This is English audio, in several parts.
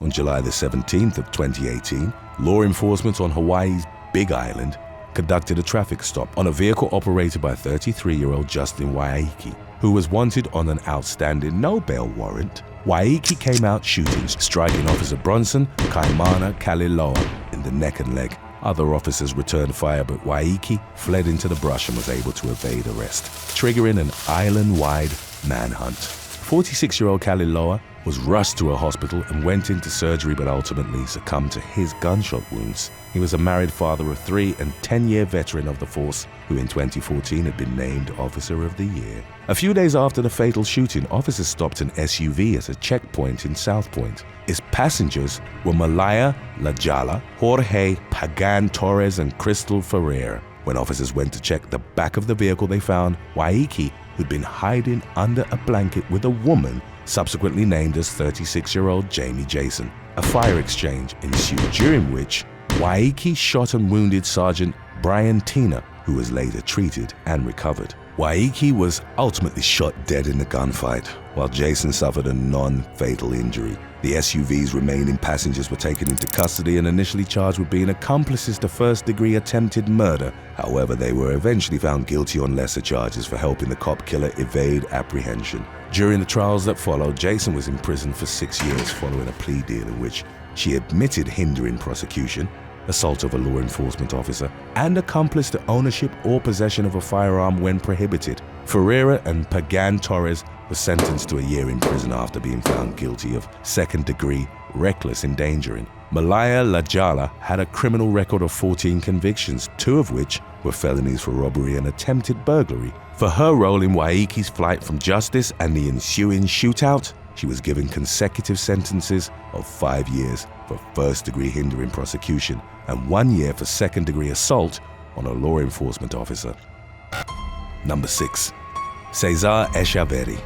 On July the 17th of 2018, law enforcement on Hawaii's Big Island conducted a traffic stop on a vehicle operated by 33-year-old Justin Waikiki, who was wanted on an outstanding no-bail warrant. Waikiki came out shooting, striking Officer Bronson Kaimana Kaliloa in the neck and leg. Other officers returned fire, but Waikiki fled into the brush and was able to evade arrest, triggering an island-wide manhunt. 46-year-old Kaliloa was rushed to a hospital and went into surgery, but ultimately succumbed to his gunshot wounds. He was a married father of 3 and 10-year veteran of the force, who in 2014 had been named Officer of the Year. A few days after the fatal shooting, officers stopped an SUV at a checkpoint in South Point. Its passengers were Malaya Lajala, Jorge Pagan Torres, and Crystal Ferreira. When officers went to check the back of the vehicle, they found Waikiki, who'd been hiding under a blanket with a woman subsequently named as 36-year-old Jamie Jason. A fire exchange ensued, during which Waikiki shot and wounded Sergeant Brian Tina, who was later treated and recovered. Waikiki was ultimately shot dead in the gunfight, while Jason suffered a non-fatal injury. The SUV's remaining passengers were taken into custody and initially charged with being accomplices to first-degree attempted murder. However, they were eventually found guilty on lesser charges for helping the cop killer evade apprehension. During the trials that followed, Jason was imprisoned for 6 years following a plea deal in which she admitted hindering prosecution, assault of a law enforcement officer, and accomplice to ownership or possession of a firearm when prohibited. Ferreira and Pagan Torres were sentenced to a year in prison after being found guilty of second-degree reckless endangering. Malaya Lajala had a criminal record of 14 convictions, 2 of which were felonies for robbery and attempted burglary. For her role in Waikiki's flight from justice and the ensuing shootout, she was given consecutive sentences of 5 years for first-degree hindering prosecution and 1 year for second-degree assault on a law enforcement officer. Number 6. Cesar Escaveri.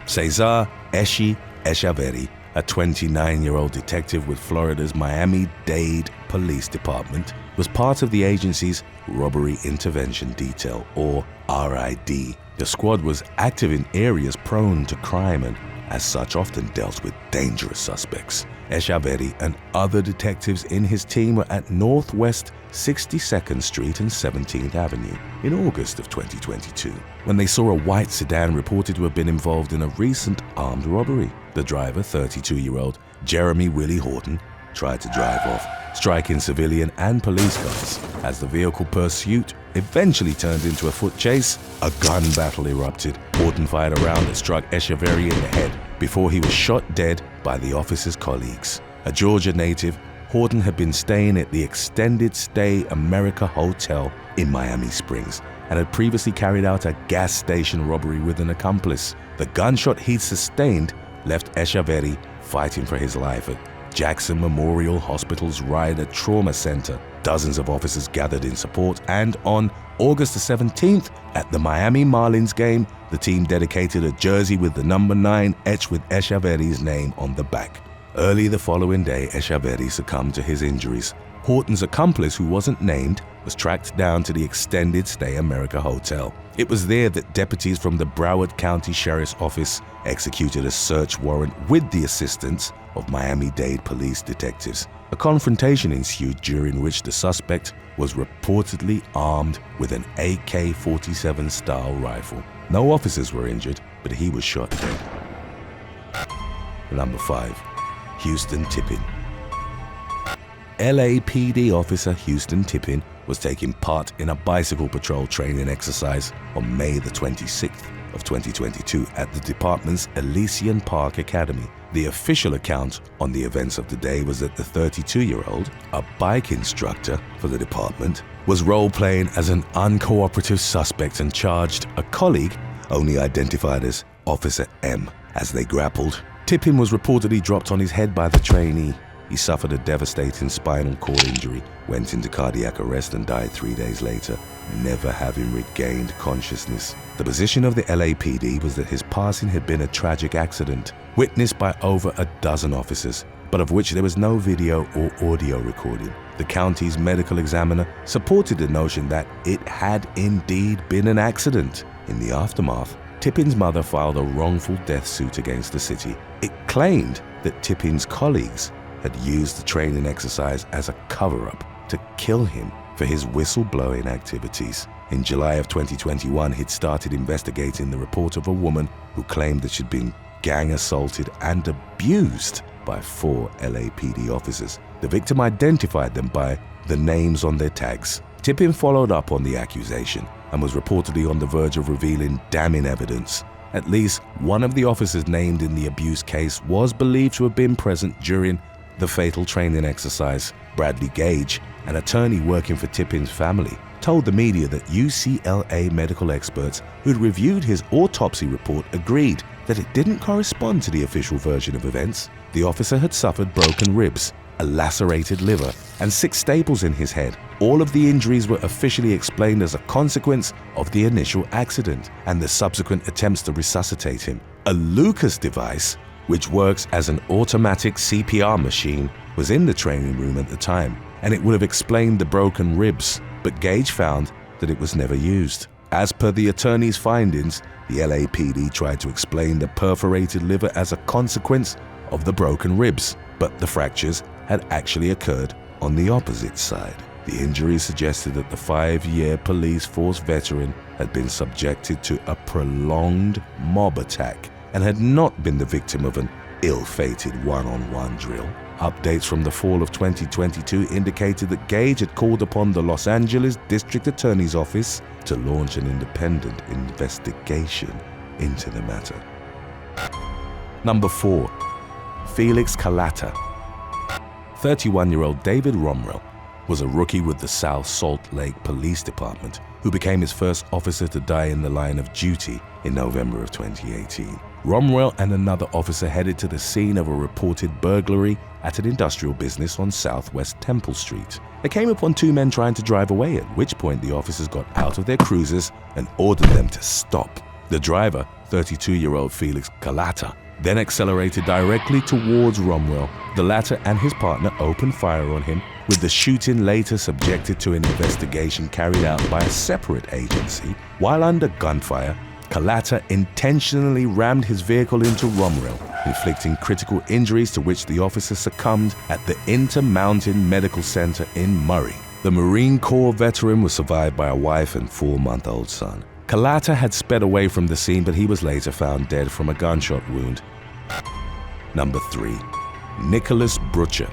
Cesar Escaveri, a 29-year-old detective with Florida's Miami-Dade Police Department, was part of the agency's Robbery Intervention Detail, or RID. The squad was active in areas prone to crime and, as such, often dealt with dangerous suspects. Escaveri and other detectives in his team were at Northwest 62nd Street and 17th Avenue in August of 2022 when they saw a white sedan reported to have been involved in a recent armed robbery. The driver, 32-year-old Jeremy Willie Horton, tried to drive off, striking civilian and police cars. As the vehicle pursuit eventually turned into a foot chase, a gun battle erupted. Horton fired a round that struck Escaveri in the head before he was shot dead by the officer's colleagues. A Georgia native, Horton had been staying at the Extended Stay America Hotel in Miami Springs and had previously carried out a gas station robbery with an accomplice. The gunshot he'd sustained left Escaveri fighting for his life at Jackson Memorial Hospital's Ryder Trauma Center. Dozens of officers gathered in support, and on August the 17th, at the Miami Marlins game, the team dedicated a jersey with the number 9 etched with Escaveri's name on the back. Early the following day, Escaveri succumbed to his injuries. Horton's accomplice, who wasn't named, was tracked down to the Extended Stay America Hotel. It was there that deputies from the Broward County Sheriff's Office executed a search warrant with the assistance of Miami-Dade police detectives. A confrontation ensued during which the suspect was reportedly armed with an AK-47 style rifle. No officers were injured, but he was shot dead. Number 5. Houston Tippin. LAPD officer Houston Tippin was taking part in a bicycle patrol training exercise on May the 26th of 2022 at the department's Elysian Park Academy. The official account on the events of the day was that the 32-year-old, a bike instructor for the department, was role-playing as an uncooperative suspect and charged a colleague, only identified as Officer M. As they grappled, Tippin was reportedly dropped on his head by the trainee. He suffered a devastating spinal cord injury, went into cardiac arrest and died 3 days later, never having regained consciousness. The position of the LAPD was that his passing had been a tragic accident, witnessed by over a dozen officers, but of which there was no video or audio recording. The county's medical examiner supported the notion that it had indeed been an accident. In the aftermath, Tippin's mother filed a wrongful death suit against the city. It claimed that Tippin's colleagues had used the training exercise as a cover-up to kill him for his whistleblowing activities. In July of 2021, he'd started investigating the report of a woman who claimed that she'd been gang assaulted and abused by 4 LAPD officers. The victim identified them by the names on their tags. Tippin followed up on the accusation and was reportedly on the verge of revealing damning evidence. At least one of the officers named in the abuse case was believed to have been present during the fatal training exercise. Bradley Gage, an attorney working for Tippin's family, told the media that UCLA medical experts who'd reviewed his autopsy report agreed that it didn't correspond to the official version of events. The officer had suffered broken ribs, a lacerated liver, and 6 staples in his head. All of the injuries were officially explained as a consequence of the initial accident and the subsequent attempts to resuscitate him. A Lucas device, which works as an automatic CPR machine, was in the training room at the time, and it would have explained the broken ribs, but Gage found that it was never used. As per the attorney's findings, the LAPD tried to explain the perforated liver as a consequence of the broken ribs, but the fractures had actually occurred on the opposite side. The injuries suggested that the 5-year police force veteran had been subjected to a prolonged mob attack and had not been the victim of an ill-fated one-on-one drill. Updates from the fall of 2022 indicated that Gage had called upon the Los Angeles District Attorney's Office to launch an independent investigation into the matter. Number 4. Felix Kalata. 31-year-old David Romrell was a rookie with the South Salt Lake Police Department who became his first officer to die in the line of duty in November of 2018. Romrell and another officer headed to the scene of a reported burglary at an industrial business on Southwest Temple Street. They came upon 2 men trying to drive away, at which point the officers got out of their cruisers and ordered them to stop. The driver, 32-year-old Felix Kalata, then accelerated directly towards Romrell. The latter and his partner opened fire on him, with the shooting later subjected to an investigation carried out by a separate agency. While under gunfire, Kalata intentionally rammed his vehicle into Romrell, inflicting critical injuries to which the officer succumbed at the Intermountain Medical Center in Murray. The Marine Corps veteran was survived by a wife and 4-month-old son. Kalata had sped away from the scene, but he was later found dead from a gunshot wound. Number 3. Nicholas Brookshire.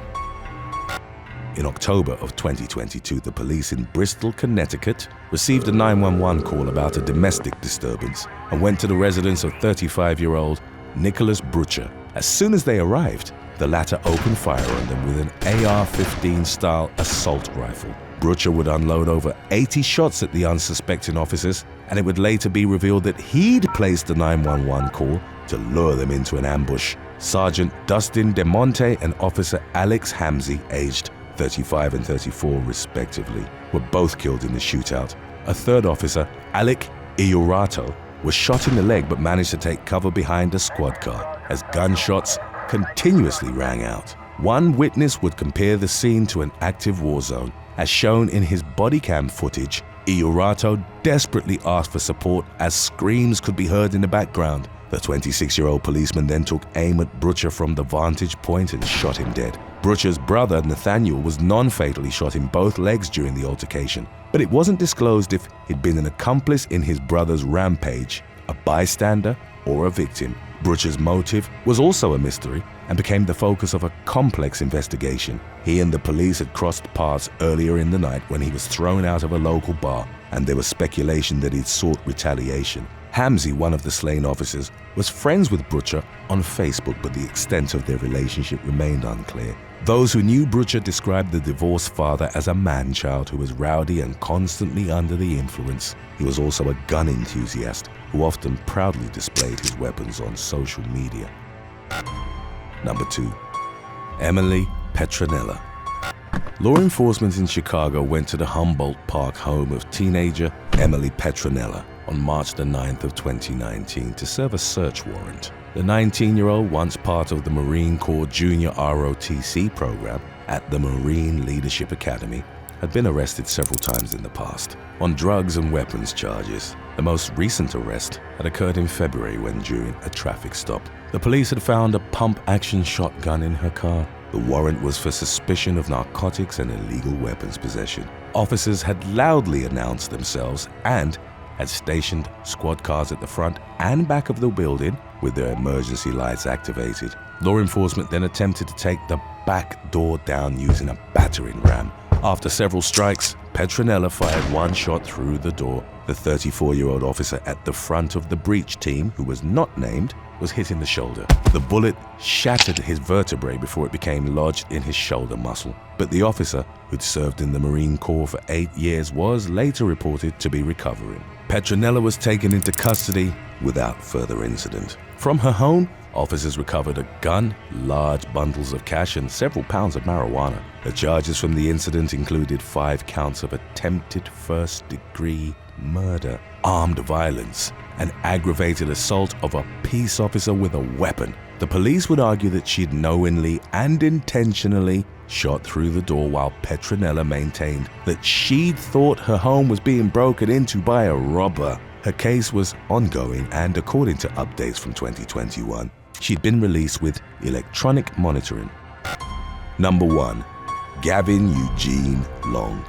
In October of 2022, the police in Bristol, Connecticut, received a 911 call about a domestic disturbance and went to the residence of 35-year-old Nicholas Brookshire. As soon as they arrived, the latter opened fire on them with an AR-15 style assault rifle. Brookshire would unload over 80 shots at the unsuspecting officers, and it would later be revealed that he'd placed the 911 call to lure them into an ambush. Sergeant Dustin DeMonte and Officer Alex Hamzy, aged 35 and 34 respectively, were both killed in the shootout. A third officer, Alec Iorato, was shot in the leg but managed to take cover behind a squad car as gunshots continuously rang out. One witness would compare the scene to an active war zone. As shown in his body cam footage, Iorato desperately asked for support as screams could be heard in the background. The 26-year-old policeman then took aim at Brookshire from the vantage point and shot him dead. Brookshire's brother, Nathaniel, was non-fatally shot in both legs during the altercation, but it wasn't disclosed if he'd been an accomplice in his brother's rampage, a bystander, or a victim. Brookshire's motive was also a mystery and became the focus of a complex investigation. He and the police had crossed paths earlier in the night when he was thrown out of a local bar, and there was speculation that he'd sought retaliation. Hamzy, one of the slain officers, was friends with Brookshire on Facebook, but the extent of their relationship remained unclear. Those who knew Brookshire described the divorced father as a man-child who was rowdy and constantly under the influence. He was also a gun enthusiast who often proudly displayed his weapons on social media. Number 2. Emily Petronella. Law enforcement in Chicago went to the Humboldt Park home of teenager Emily Petronella on March the 9th of 2019 to serve a search warrant. The 19-year-old, once part of the Marine Corps Junior ROTC program at the Marine Leadership Academy, had been arrested several times in the past on drugs and weapons charges. The most recent arrest had occurred in February when, during a traffic stop, The police had found a pump-action shotgun in her car. The warrant was for suspicion of narcotics and illegal weapons possession. Officers had loudly announced themselves and had stationed squad cars at the front and back of the building with their emergency lights activated. Law enforcement then attempted to take the back door down using a battering ram. After several strikes, Petronella fired one shot through the door. The 34-year-old officer at the front of the breach team, who was not named, was hit in the shoulder. The bullet shattered his vertebrae before it became lodged in his shoulder muscle. But the officer, who'd served in the Marine Corps for 8 years, was later reported to be recovering. Petronella was taken into custody without further incident. From her home, officers recovered a gun, large bundles of cash, and several pounds of marijuana. The charges from the incident included 5 counts of attempted first-degree murder, armed violence, and aggravated assault of a peace officer with a weapon. The police would argue that she'd knowingly and intentionally shot through the door, while Petronella maintained that she'd thought her home was being broken into by a robber. Her case was ongoing, and according to updates from 2021, she'd been released with electronic monitoring. Number 1. Gavin Eugene Long.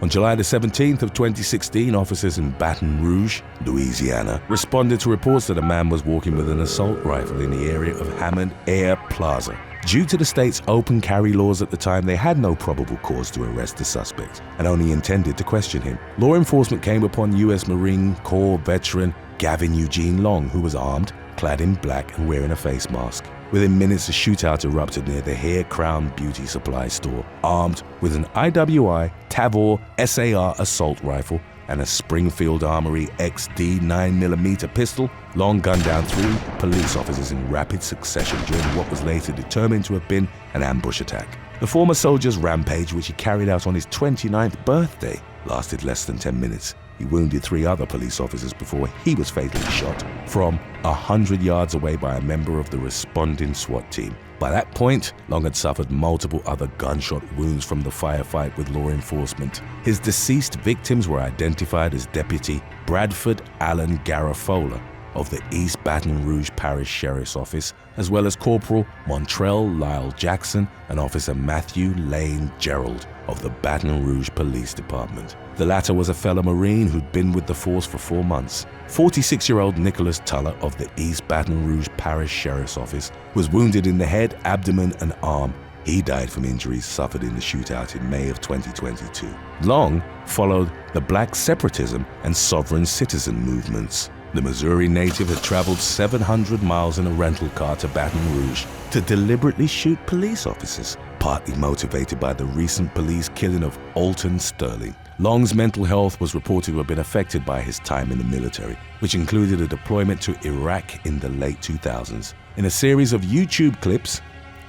On July the 17th of 2016, officers in Baton Rouge, Louisiana, responded to reports that a man was walking with an assault rifle in the area of Hammond Air Plaza. Due to the state's open carry laws at the time, they had no probable cause to arrest the suspect and only intended to question him. Law enforcement came upon U.S. Marine Corps veteran Gavin Eugene Long, who was armed, clad in black and wearing a face mask. Within minutes, a shootout erupted near the Hair Crown Beauty Supply store. Armed with an IWI Tavor SAR assault rifle and a Springfield Armory XD 9mm pistol, Long gunned down 3 police officers in rapid succession during what was later determined to have been an ambush attack. The former soldier's rampage, which he carried out on his 29th birthday, lasted less than 10 minutes. He wounded 3 other police officers before he was fatally shot from 100 yards away by a member of the responding SWAT team. By that point, Long had suffered multiple other gunshot wounds from the firefight with law enforcement. His deceased victims were identified as Deputy Bradford Allen Garafola of the East Baton Rouge Parish Sheriff's Office, as well as Corporal Montrell Lyle Jackson and Officer Matthew Lane Gerald of the Baton Rouge Police Department. The latter was a fellow Marine who'd been with the force for 4 months. 46-year-old Nicholas Tuller of the East Baton Rouge Parish Sheriff's Office was wounded in the head, abdomen, and arm. He died from injuries suffered in the shootout in May of 2022. Long followed the Black separatism and sovereign citizen movements. The Missouri native had traveled 700 miles in a rental car to Baton Rouge to deliberately shoot police officers, partly motivated by the recent police killing of Alton Sterling. Long's mental health was reported to have been affected by his time in the military, which included a deployment to Iraq in the late 2000s. In a series of YouTube clips,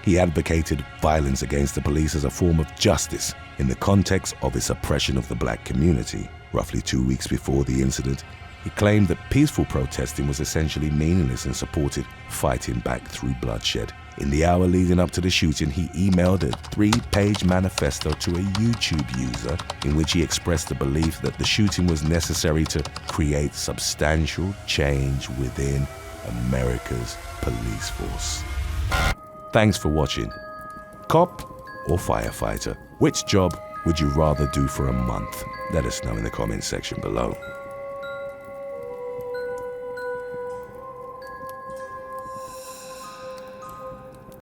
he advocated violence against the police as a form of justice in the context of his oppression of the black community. Roughly 2 weeks before the incident, he claimed that peaceful protesting was essentially meaningless and supported fighting back through bloodshed. In the hour leading up to the shooting, he emailed a 3-page manifesto to a YouTube user in which he expressed the belief that the shooting was necessary to create substantial change within America's police force. Thanks for watching. Cop or firefighter? Which job would you rather do for a month? Let us know in the comments section below.